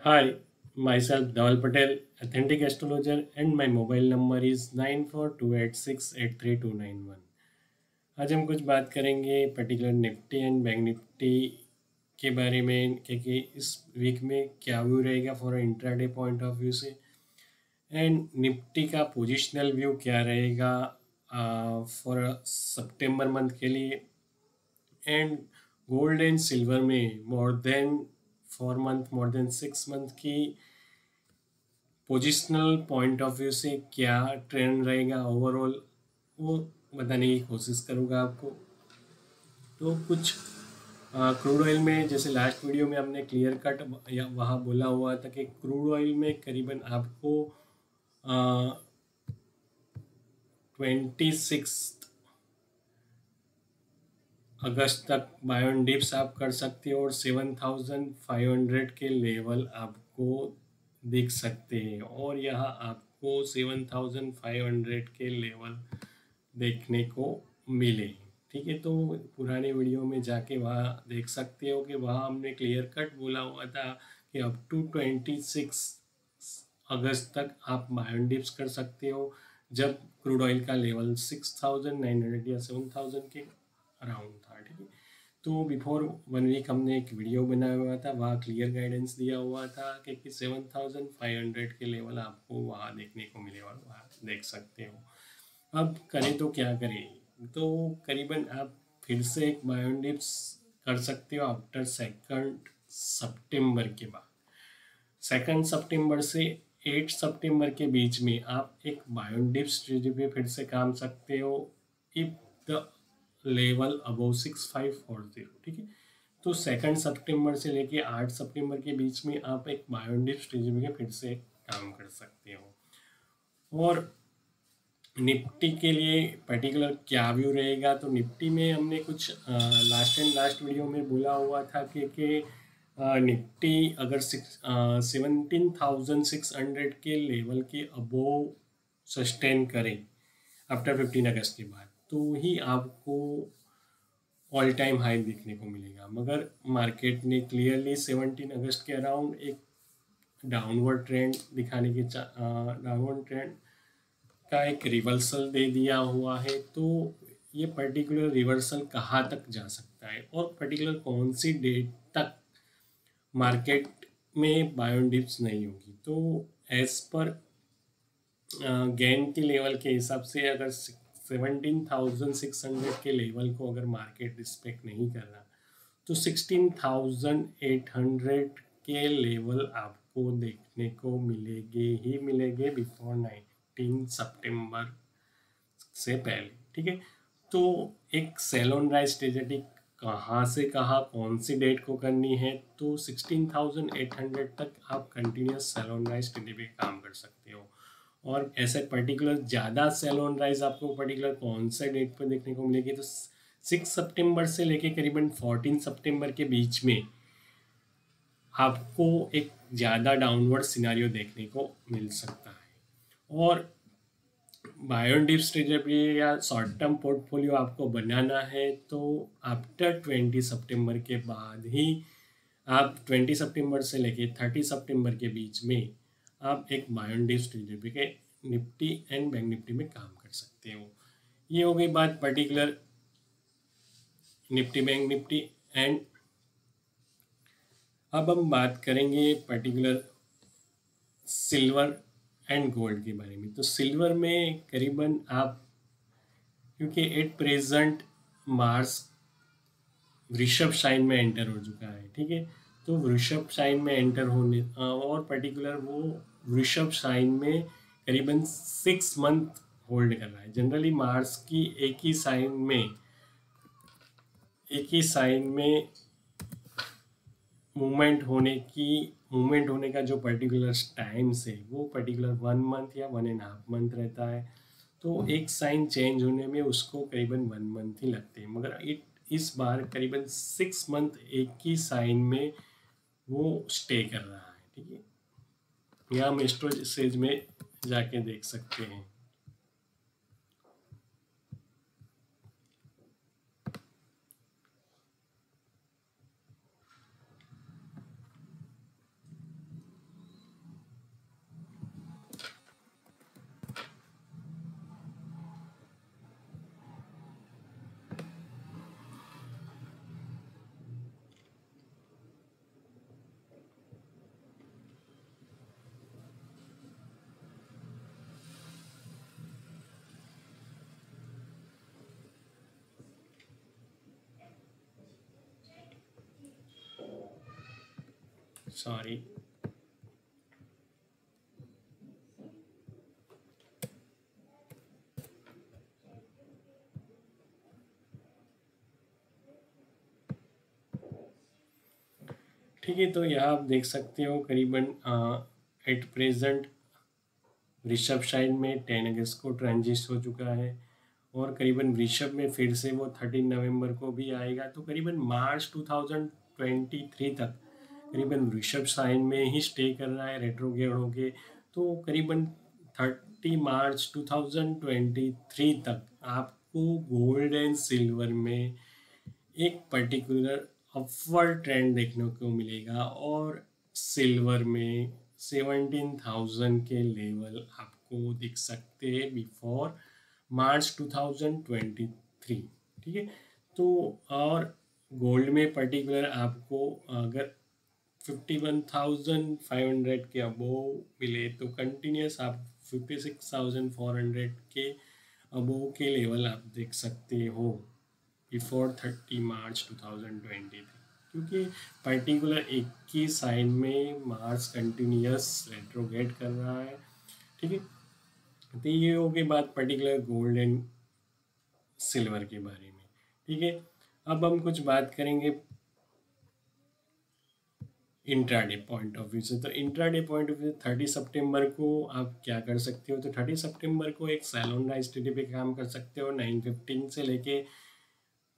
Hi, myself Dhaval Patel, authentic astrologer, and my mobile number is 9428683291। आज हम कुछ बात करेंगे particular Nifty and bank Nifty के बारे में कि इस वीक में क्या व्यू रहेगा for intraday point of view से, एंड निफ्टी का पोजिशनल व्यू क्या रहेगा फॉर सितंबर मंथ के लिए, एंड गोल्ड एंड सिल्वर में more than 4 month more than 6 month की पोजिशनल पॉइंट ऑफ व्यू से क्या ट्रेंड रहेगा ओवरऑल, वो बताने की कोशिश करूँगा आपको। तो कुछ क्रूड ऑयल में, जैसे लास्ट वीडियो में हमने क्लियर कट या वहाँ बोला हुआ था कि क्रूड ऑयल में करीबन आपको 26 अगस्त तक बाय ऑन डिप्स आप कर सकते हो, और 7,500 के लेवल आपको दिख सकते हैं, और यहाँ आपको 7,500 के लेवल देखने को मिले। ठीक है, तो पुराने वीडियो में जाके वहाँ देख सकते हो कि वहाँ हमने क्लियर कट बोला हुआ था कि अप टू 26 अगस्त तक आप बाय ऑन डिप्स कर सकते हो, जब क्रूड ऑयल का लेवल 6,900 या 7,000 के अराउंड था। ठीक है, तो बिफोर 1 वीक हमने एक वीडियो बनाया हुआ था, वहाँ क्लियर गाइडेंस दिया हुआ था कि 7,500 के लेवल आपको वहाँ देखने को मिले, और वहाँ देख सकते हो। अब करें तो क्या करें, तो करीबन आप फिर से एक बाय ऑन डिप्स कर सकते हो आफ्टर 2 सितंबर के बाद। 2 सितंबर से 8 सितंबर के बीच में आप एक बाय ऑन डिप्स स्ट्रेटजी पे फिर से काम सकते हो, इफ द लेवल अबव 6540। ठीक है, तो 2 सितंबर से लेके 8 सितंबर के बीच में आप एक बाय ऑन डिप्स स्ट्रेटजी पे फिर से काम कर सकते हो। और निफ्टी के लिए पर्टिकुलर क्या व्यू रहेगा, तो निफ्टी में हमने कुछ लास्ट वीडियो में बोला हुआ था कि निफ्टी अगर 17,600 के लेवल के अबोव सस्टेन करें आफ्टर 15 अगस्त के बाद, तो ही आपको ऑल टाइम हाई देखने को मिलेगा। मगर मार्केट ने क्लियरली 17 अगस्त के अराउंड एक डाउनवर्ड ट्रेंड दिखाने के डाउनवर्ड ट्रेंड का एक रिवर्सल दे दिया हुआ है। तो ये पर्टिकुलर रिवर्सल कहाँ तक जा सकता है, और पर्टिकुलर कौन सी डेट तक मार्केट में बाय ऑन डिप्स नहीं होगी, तो एज पर गेन के लेवल के हिसाब से अगर 17,600 के लेवल को अगर मार्केट रिस्पेक्ट नहीं कर रहा, तो 16,800 के लेवल आपको देखने को मिलेंगे ही मिलेंगे बिफोर 19 सितंबर से पहले। ठीक है, तो एक सेल ऑन राइज स्ट्रेटेजी कहाँ से कहाँ कौन सी डेट को करनी है, तो 16,800 तक आप continuous sell on rise strategy पे काम कर सकते हो। और ऐसे पर्टिकुलर ज़्यादा सेल ऑन राइज आपको पर्टिकुलर कौन से डेट पर देखने को मिलेगी, तो 6 सितंबर से लेके करीबन 14 सितंबर के बीच में आपको एक ज़्यादा डाउनवर्ड सिनारियो देखने को मिल सकता है। और बाय ऑन डिप्स स्ट्रेटजी या शॉर्ट टर्म पोर्टफोलियो आपको बनाना है, तो आफ्टर 20 सितंबर के बाद ही आप 20 सितंबर से लेके 30 सितंबर के बीच में आप एक बाय ऑन डिप्स स्ट्रेटजी के निफ्टी एंड बैंक निफ्टी में काम कर सकते हो। ये हो गई बात particular Nifty bank Nifty. And अब हम बात करेंगे पर्टिकुलर सिल्वर एंड गोल्ड के बारे में। तो सिल्वर में करीबन आप, क्योंकि एट प्रेजेंट मार्स वृषभ साइन में एंटर हो चुका है, ठीक है, तो वृषभ साइन में एंटर होने और पर्टिकुलर वो वृषभ साइन में करीबन 6 मंथ होल्ड कर रहा है। जनरली मार्स की एक ही साइन में मूवमेंट होने का जो पर्टिकुलर टाइम्स है, वो पर्टिकुलर 1 मंथ या 1.5 मंथ रहता है। तो एक साइन चेंज होने में उसको करीबन 1 मंथ ही लगते हैं, मगर इस बार करीबन 6 मंथ एक ही साइन में वो स्टे कर रहा है। ठीक है, यहाँ हम एस्ट्रोसेज में जाके देख सकते हैं। सॉरी। ठीक है, तो यहाँ आप देख सकते हो करीबन एट प्रेजेंट वृषभ साइन में 10 अगस्त को ट्रांजिट हो चुका है, और करीबन वृषभ में फिर से वो 13 नवंबर को भी आएगा। तो करीबन मार्च 2023 तक करीबन वृषभ साइन में ही स्टे कर रहा है रेट्रोग्रेड होके। तो करीबन 30 मार्च 2023 तक आपको गोल्ड एंड सिल्वर में एक पर्टिकुलर अपवर्ड ट्रेंड देखने को मिलेगा, और सिल्वर में 17,000 के लेवल आपको दिख सकते हैं बिफोर मार्च 2023। ठीक है, तो और गोल्ड में पर्टिकुलर आपको अगर 51,500 के अबोव मिले तो कंटिन्यूस आप 56,400 के अबोव के लेवल आप देख सकते हो बिफोर 30 मार्च 2023, क्योंकि पर्टिकुलर एक ही साइन में मार्स कंटिन्यूस रेट्रोग्रेड कर रहा है। ठीक है, तो ये हो गई बात पर्टिकुलर गोल्ड एंड सिल्वर के बारे में। ठीक है, अब हम कुछ बात करेंगे इंट्राडे पॉइंट ऑफ व्यू से। तो इंट्राडे पॉइंट ऑफ व्यू 30 सितंबर को आप क्या कर सकते हो, तो 30 सितंबर को एक सैलून राइज टी पे काम कर सकते हो 9:15 से लेके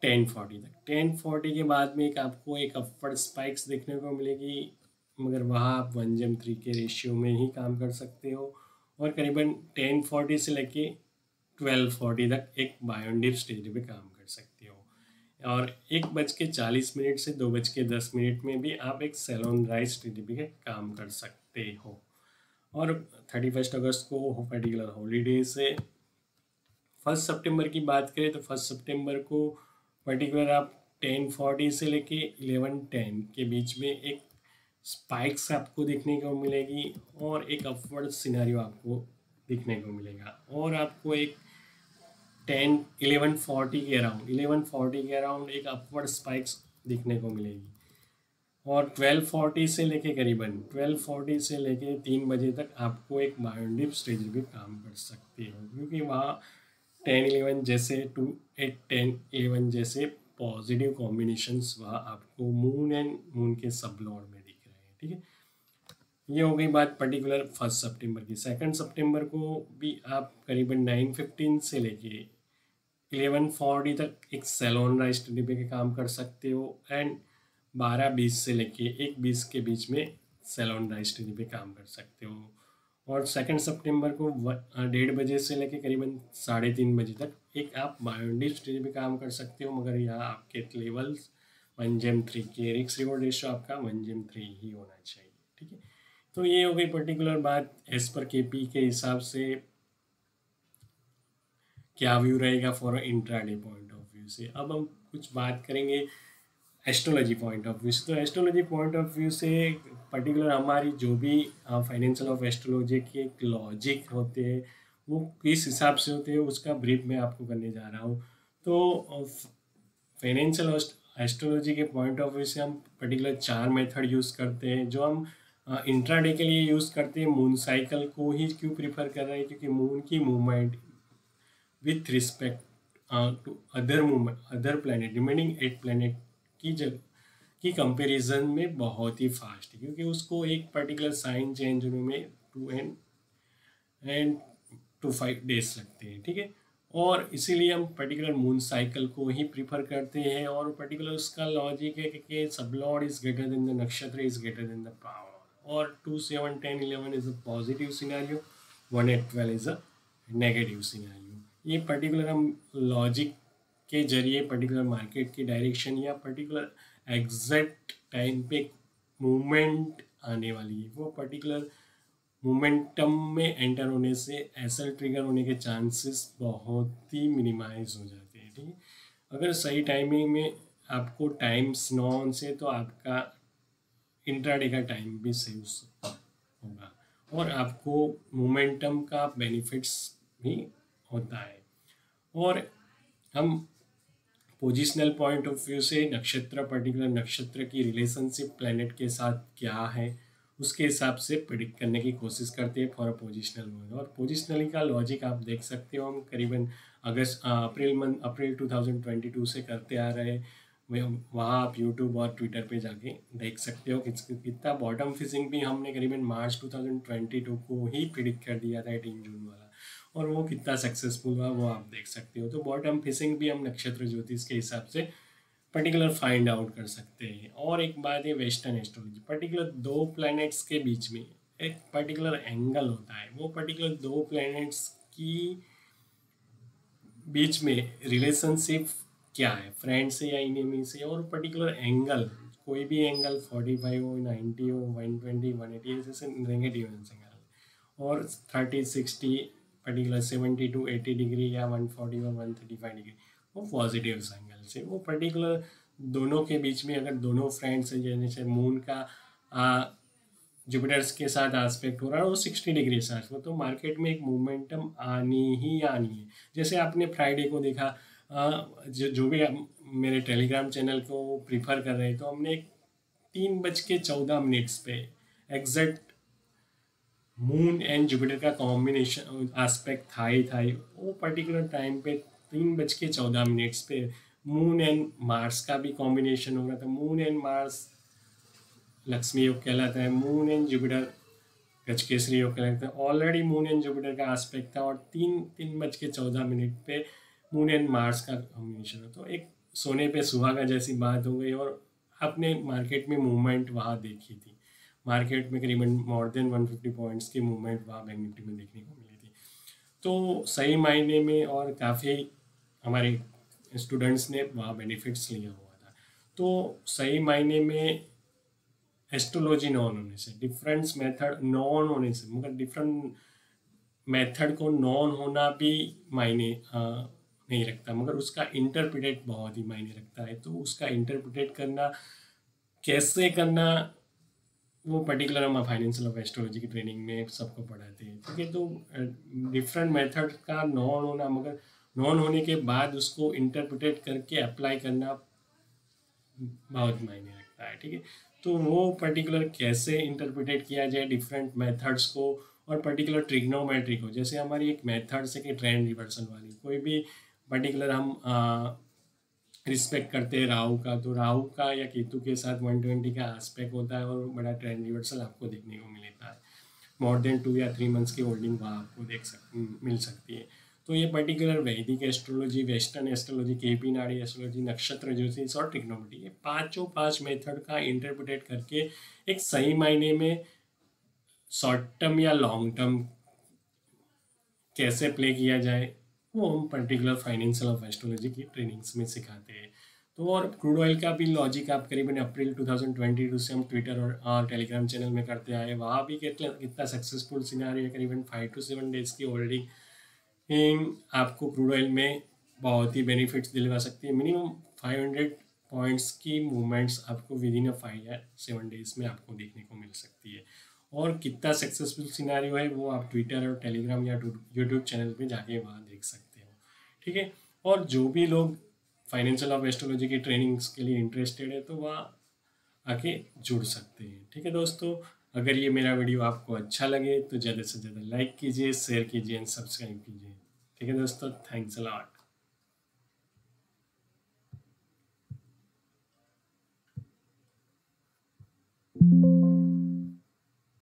10:40 तक। 10:40 के बाद में एक आपको एक अपवर्ड स्पाइक्स देखने को मिलेगी, मगर वहाँ आप 1:3 के रेशियो में ही काम कर सकते हो, और करीबन 10:40 से लेके 12:40 तक एक बाय ऑन डिप स्टेज पे काम कर सकते हो, और 1:40 से 2:10 में भी आप एक सैलून राइज स्टेज पे काम कर सकते हो। और 31 अगस्त को पर्टिकुलर हॉलीडे से 1 सितंबर की बात करें तो 1 सितंबर को पर्टिकुलर आप 10:40 से लेके 11:10 के बीच में एक स्पाइक्स आपको देखने को मिलेगी, और एक अपवर्ड सिनेरियो आपको दिखने को मिलेगा, और आपको एक 11:40 के अराउंड एक अपवर्ड स्पाइक्स दिखने को मिलेगी, और 12:40 से लेके करीबन 12:40 से लेके 3 बजे तक आपको एक बायोडिप स्टेज भी काम कर सकते हो, क्योंकि वहाँ 10-11 जैसे 2-8-10-11 जैसे पॉजिटिव कॉम्बिनेशंस वहाँ आपको मून एंड मून के सब लॉर्ड में दिख रहे हैं। ठीक है, ये हो गई बात पर्टिकुलर 1 सितंबर की। 2 सितंबर को भी आप करीबन 9:15 से लेके 11:40 तक एक सैलून राइज डिब्बे के काम कर सकते हो, एंड 12:20 से लेके 1:20 के बीच में सैलून राइज डिब्बे काम कर सकते हो, और 2 सितंबर को 1:30 बजे से लेके करीबन 3:30 बजे तक एक आप बायोडिप स्टेज पे काम कर सकते हो, मगर यहाँ आपके लेवल्स 1:3 के रिस्क रिवॉर्ड रेशियो आपका 1:3 ही होना चाहिए। ठीक है, तो ये हो गई पर्टिकुलर बात एज पर केपी के हिसाब से क्या व्यू रहेगा for intraday point of view से। अब हम कुछ बात करेंगे एस्ट्रोलॉजी पॉइंट ऑफ व्यू से। तो एस्ट्रोलॉजी पॉइंट ऑफ व्यू से पर्टिकुलर हमारी जो भी फाइनेंशियल ऑफ एस्ट्रोलॉजी के लॉजिक होते हैं वो किस हिसाब से होते हैं उसका ब्रीफ मैं आपको करने जा रहा हूँ। तो फाइनेंशियल एस्ट्रोलॉजी के पॉइंट ऑफ व्यू से हम पर्टिकुलर 4 मेथड यूज़ करते हैं। जो हम इंट्राडे के लिए यूज़ करते हैं, मून साइकिल को ही क्यों प्रीफर कर रहे हैं, क्योंकि मून की movement with respect to other planet remaining 8 planet की कंपैरिजन में बहुत ही फास्ट है, क्योंकि उसको एक पर्टिकुलर साइन चेंज होने में 2 days लगते हैं। ठीक है, और इसीलिए हम पर्टिकुलर मून साइकिल को ही प्रीफर करते हैं, और पर्टिकुलर उसका लॉजिक है कि sub lord is greater than the nakshatra is greater than the power, और 2, 7, 10, 11 is a positive scenario, 1, 8, 12 is a negative scenario. ये पर्टिकुलर हम लॉजिक के जरिए पर्टिकुलर मार्केट की डायरेक्शन या पर्टिकुलर एग्जैक्ट टाइम पे मूवमेंट आने वाली है वो पर्टिकुलर मोमेंटम में एंटर होने से एसएल ट्रिगर होने के चांसेस बहुत ही मिनिमाइज हो जाते हैं। ठीक है, अगर सही टाइमिंग में आपको टाइम्स नॉन से तो आपका इंट्राडे का टाइम भी सही होगा, और आपको मोमेंटम का बेनिफिट्स भी होता है। और हम पोजिशनल पॉइंट ऑफ व्यू से नक्षत्र, पर्टिकुलर नक्षत्र की रिलेशनशिप प्लैनेट के साथ क्या है, उसके हिसाब से प्रिडिक्ट करने की कोशिश करते हैं फॉर अ पोजिशनल मंथ। और पोजिशनली का लॉजिक आप देख सकते हो, हम करीबन अप्रैल 2022 से करते आ रहे हैं। वहाँ आप यूट्यूब और ट्विटर पे जाके देख सकते हो कितना बॉटम फिशिंग भी हमने करीबन मार्च 2022 को ही प्रिडिक्ट कर दिया था 18 जून वाला, और वो कितना सक्सेसफुल हुआ वो आप देख सकते हो। तो बॉटम फिशिंग भी हम नक्षत्र ज्योतिष के हिसाब से पर्टिकुलर फाइंड आउट कर सकते हैं। और एक बात है वेस्टर्न एस्ट्रोलॉजी, पर्टिकुलर दो प्लैनेट्स के बीच में एक पर्टिकुलर एंगल होता है, वो पर्टिकुलर दो प्लैनेट्स की बीच में रिलेशनशिप क्या है, फ्रेंड से या इनेमी से, और पर्टिकुलर एंगल कोई भी एंगल 45 हो, 90 हो, 120, 180 जैसे नेगेटिव एंगल, और 30, 60 पर्टिकुलर 70 to 80 डिग्री या 140 और 135 डिग्री वो पॉजिटिव एंगल से। वो पर्टिकुलर दोनों के बीच में अगर दोनों फ्रेंड्स जैसे मून का जुपिटर्स के साथ एस्पेक्ट हो रहा है वो 60 डिग्री से हो, तो मार्केट में एक मोमेंटम आनी ही आनी है। जैसे आपने फ्राइडे को देखा, जो भी मेरे टेलीग्राम चैनल को प्रीफर कर रहे हैं, तो हमने 3:14 पे एग्जैक्ट मून एंड जुपिटर का कॉम्बिनेशन एस्पेक्ट था ही वो पर्टिकुलर टाइम पे 3:14 पे मून एंड मार्स का भी कॉम्बिनेशन हो रहा था। मून एंड मार्स लक्ष्मी योग कहलाता है, मून एंड जुपिटर गजकेसरी योग कहलाता है। ऑलरेडी मून एंड जुपिटर का एस्पेक्ट था और 3:14 पे मून एंड मार्स का कॉम्बिनेशन हो, तो एक सोने पे सुहागा जैसी बात हो गई। और आपने मार्केट में मूवमेंट वहाँ देखी थी, मार्केट में करीबन मोर देन 150 पॉइंट्स की मूवमेंट वहाँ बैंक निफ्टी में देखने को मिली थी। तो सही मायने में और काफ़ी हमारे स्टूडेंट्स ने वहाँ बेनिफिट्स लिया हुआ था। तो सही मायने में एस्ट्रोलॉजी नॉन होने से, डिफरेंस मेथड नॉन होने से, मगर डिफरेंट मेथड को नॉन होना भी मायने नहीं रखता, मगर उसका इंटरप्रिटेट बहुत ही मायने रखता है। तो उसका इंटरप्रिटेट करना कैसे करना वो पर्टिकुलर हम फाइनेंशियल ऑफ एस्ट्रोलॉजी की ट्रेनिंग में सबको पढ़ाते हैं, ठीक है। तो डिफरेंट मेथड का नॉन होना, मगर नॉन होने के बाद उसको इंटरप्रिटेट करके अप्लाई करना बहुत मायने रखता है, ठीक है। तो वो पर्टिकुलर कैसे इंटरप्रिटेट किया जाए डिफरेंट मेथड्स को, और पर्टिकुलर ट्रिग्नोमेट्री को, जैसे हमारी एक मेथड्स है कि ट्रेंड रिवर्सल वाली, कोई भी पर्टिकुलर हम रिस्पेक्ट करते हैं राहु का, तो राहु का या केतु के साथ 120 का एस्पेक्ट होता है और बड़ा ट्रेंड रिवर्सल आपको देखने को मिलता है। मोर देन 2 या 3 मंथ्स की होल्डिंग वहाँ आपको मिल सकती है। तो ये पर्टिकुलर वैदिक एस्ट्रोलॉजी, वेस्टर्न एस्ट्रोलॉजी, केपी नाड़ी एस्ट्रोलॉजी, नक्षत्र ज्योतिष और ट्रिग्नोमेट्री, ये पाँच मेथड का इंटरप्रिटेट करके एक सही मायने में शॉर्ट टर्म या लॉन्ग टर्म कैसे प्ले किया जाए वो हम पर्टिकुलर फाइनेंशियल ऑफ एस्ट्रोलॉजी की ट्रेनिंग्स में सिखाते हैं। तो और क्रूड ऑयल का भी लॉजिक आप करीबन अप्रैल 2022 से हम ट्विटर और टेलीग्राम चैनल में करते आए, वहाँ भी कितना सक्सेसफुल सिनारियो है, करीबन 5 to 7 डेज की होल्डिंग आपको क्रूड ऑयल में बहुत ही बेनिफिट्स दिलवा सकती है। मिनिमम 500 पॉइंट्स की मूवमेंट्स आपको विद इन 5 या 7 डेज में आपको देखने को मिल सकती है। और कितना सक्सेसफुल सिनारियो है वो आप ट्विटर और टेलीग्राम या यूट्यूब चैनल पे जाके वहाँ देख सकते हो, ठीक है। और जो भी लोग फाइनेंशियल ऑफ एस्ट्रोलॉजी की ट्रेनिंग्स के लिए इंटरेस्टेड है तो वहाँ आके जुड़ सकते हैं, ठीक है दोस्तों। अगर ये मेरा वीडियो आपको अच्छा लगे तो ज़्यादा से ज़्यादा लाइक कीजिए, शेयर कीजिए एंड सब्सक्राइब कीजिए, ठीक है दोस्तों। Thanks a lot.